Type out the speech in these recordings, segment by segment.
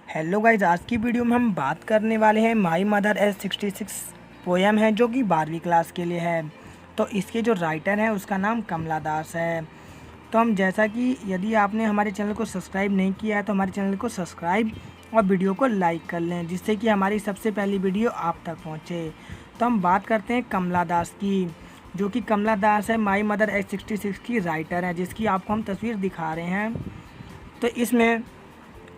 Hello guys, आज की video में हम बात करने वाले हैं माई मदर एज 66 पोएम है जो कि 12वीं क्लास के लिए है। तो इसके जो राइटर हैं उसका नाम कमला दास है। तो हम जैसा कि यदि आपने हमारे चैनल को सब्सक्राइब नहीं किया है तो हमारे चैनल को सब्सक्राइब और वीडियो को लाइक कर लें, जिससे कि हमारी सबसे पहली वीडियो आप तक पहुँचे। तो हम बात करते हैं कमला दास की, जो कि कमला दास है माई मदर एज 66 की राइटर है, जिसकी आपको हम तस्वीर दिखा रहे हैं। तो इसमें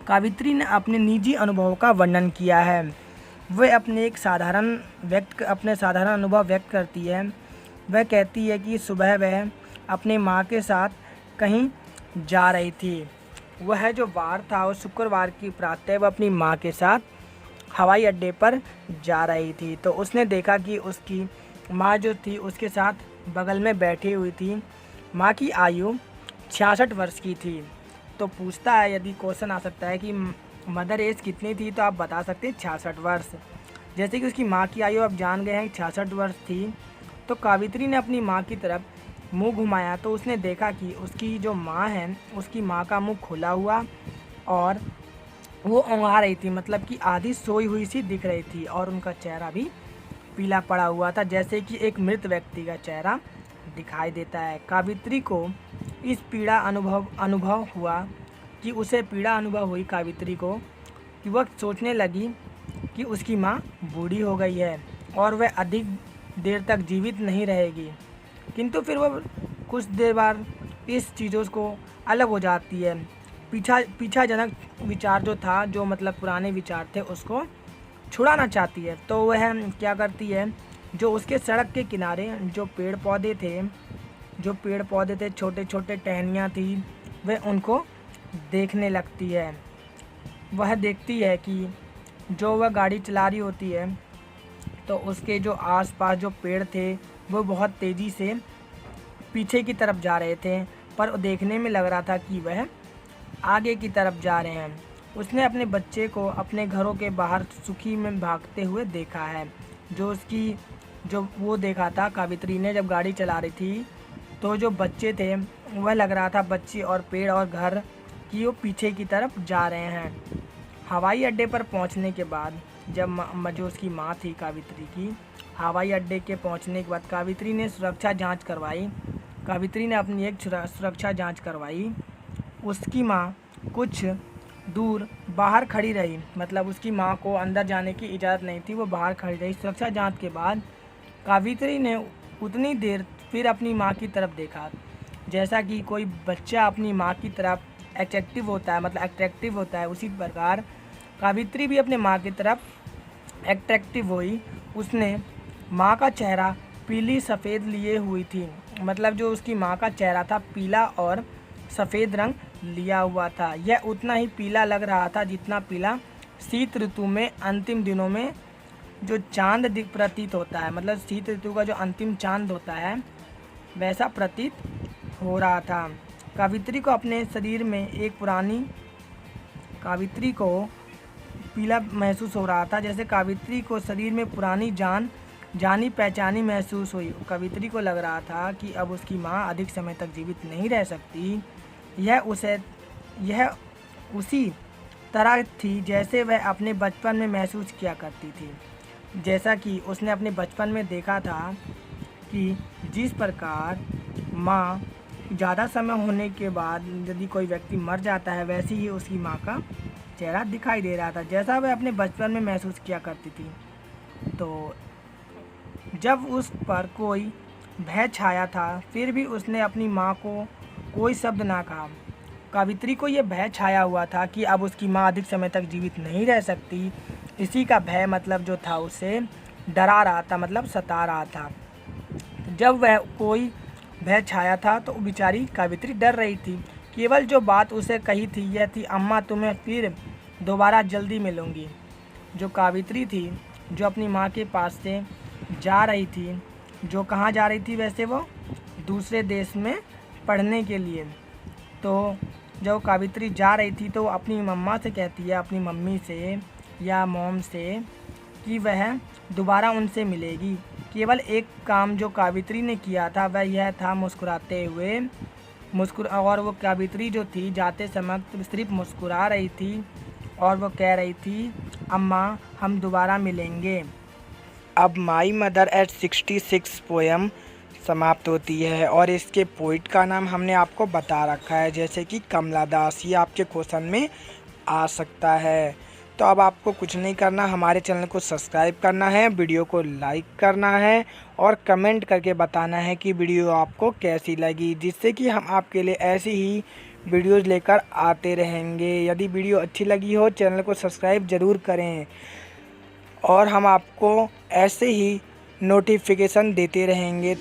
कावित्री ने अपने निजी अनुभव का वर्णन किया है। वह अपने साधारण अनुभव व्यक्त करती है। वह कहती है कि सुबह वह अपने माँ के साथ कहीं जा रही थी। वह जो वार था उस शुक्रवार की प्रातः वह अपनी माँ के साथ हवाई अड्डे पर जा रही थी। तो उसने देखा कि उसकी माँ जो थी उसके साथ बगल में बैठी हुई थी। माँ की आयु 66 वर्ष की थी। तो पूछता है, यदि क्वेश्चन आ सकता है कि मदर एज कितनी थी, तो आप बता सकते हैं 66 वर्ष। जैसे कि उसकी माँ की आयु आप जान गए हैं 66 वर्ष थी। तो कावित्री ने अपनी माँ की तरफ मुंह घुमाया तो उसने देखा कि उसकी जो माँ है उसकी माँ का मुंह खुला हुआ और वो ओंघा रही थी, मतलब कि आधी सोई हुई सी दिख रही थी और उनका चेहरा भी पीला पड़ा हुआ था, जैसे कि एक मृत व्यक्ति का चेहरा दिखाई देता है। कावित्री को इस पीड़ा अनुभव हुआ कि उसे पीड़ा अनुभव हुई कावित्री को कि वह सोचने लगी कि उसकी माँ बूढ़ी हो गई है और वह अधिक देर तक जीवित नहीं रहेगी। किंतु फिर वह कुछ देर बाद इस चीज़ों को अलग हो जाती है। पीछाजनक विचार जो था, जो मतलब पुराने विचार थे, उसको छुड़ाना चाहती है। तो वह क्या करती है, जो उसके सड़क के किनारे जो पेड़ पौधे थे, छोटे छोटे टहनियाँ थी, वह उनको देखने लगती है। वह देखती है कि जो वह गाड़ी चला रही होती है तो उसके जो आसपास जो पेड़ थे वो बहुत तेज़ी से पीछे की तरफ जा रहे थे, पर देखने में लग रहा था कि वह आगे की तरफ जा रहे हैं। उसने अपने बच्चे को अपने घरों के बाहर सुखी में भागते हुए देखा है। जो वो देखा था कावित्री ने जब गाड़ी चला रही थी, तो जो बच्चे थे वह लग रहा था बच्चे और पेड़ और घर की वो पीछे की तरफ जा रहे हैं। हवाई अड्डे पर पहुंचने के बाद जब जो उसकी माँ थी कावित्री की, हवाई अड्डे के पहुंचने के बाद कावित्री ने अपनी एक सुरक्षा जांच करवाई। उसकी माँ कुछ दूर बाहर खड़ी रही, मतलब उसकी माँ को अंदर जाने की इजाज़त नहीं थी, वो बाहर खड़ी रही। सुरक्षा जांच के बाद कावित्री ने उतनी देर फिर अपनी माँ की तरफ देखा, जैसा कि कोई बच्चा अपनी माँ की तरफ अट्रैक्टिव होता है, उसी प्रकार कावित्री भी अपने माँ की तरफ अट्रैक्टिव हुई। उसने माँ का चेहरा पीली सफ़ेद लिए हुई थी, मतलब जो उसकी माँ का चेहरा था पीला और सफ़ेद रंग लिया हुआ था। यह उतना ही पीला लग रहा था जितना पीला शीत ऋतु में अंतिम दिनों में जो चांद प्रतीत होता है, मतलब शीत ऋतु का जो अंतिम चांद होता है वैसा प्रतीत हो रहा था। कावित्री को पीला महसूस हो रहा था, जैसे कावित्री को शरीर में पुरानी जानी पहचानी महसूस हुई। कावित्री को लग रहा था कि अब उसकी माँ अधिक समय तक जीवित नहीं रह सकती। यह उसी तरह थी जैसे वह अपने बचपन में महसूस किया करती थी। जैसा कि उसने अपने बचपन में देखा था कि जिस प्रकार माँ ज़्यादा समय होने के बाद यदि कोई व्यक्ति मर जाता है, वैसे ही उसकी माँ का चेहरा दिखाई दे रहा था, जैसा वह अपने बचपन में महसूस किया करती थी। तो जब उस पर कोई भय छाया था, फिर भी उसने अपनी माँ को कोई शब्द ना कहा। कावित्री को यह भय छाया हुआ था कि अब उसकी माँ अधिक समय तक जीवित नहीं रह सकती। इसी का भय मतलब जो था उसे डरा रहा था, मतलब सता रहा था। जब वह कोई भय छाया था तो बेचारी कावित्री डर रही थी। केवल जो बात उसे कही थी यह थी, अम्मा तुम्हें फिर दोबारा जल्दी मिलूँगी। जो कावित्री थी जो अपनी माँ के पास से जा रही थी, जो कहाँ जा रही थी वैसे, वो दूसरे देश में पढ़ने के लिए। तो जब कावित्री जा रही थी तो अपनी मम्मा से कहती है, अपनी मम्मी से या मॉम से, कि वह दोबारा उनसे मिलेगी। केवल एक काम जो कावित्री ने किया था वह यह था मुस्कुराते हुए और वो कावित्री जो थी जाते समय सिर्फ मुस्कुरा रही थी और वो कह रही थी, अम्मा हम दोबारा मिलेंगे। अब माई मदर एट 66 पोएम समाप्त होती है और इसके पोइट का नाम हमने आपको बता रखा है, जैसे कि कमला दास। ये आपके क्वेश्चन में आ सकता है। तो अब आपको कुछ नहीं करना, हमारे चैनल को सब्सक्राइब करना है, वीडियो को लाइक करना है और कमेंट करके बताना है कि वीडियो आपको कैसी लगी, जिससे कि हम आपके लिए ऐसी ही वीडियोज़ लेकर आते रहेंगे। यदि वीडियो अच्छी लगी हो चैनल को सब्सक्राइब ज़रूर करें और हम आपको ऐसे ही नोटिफिकेशन देते रहेंगे।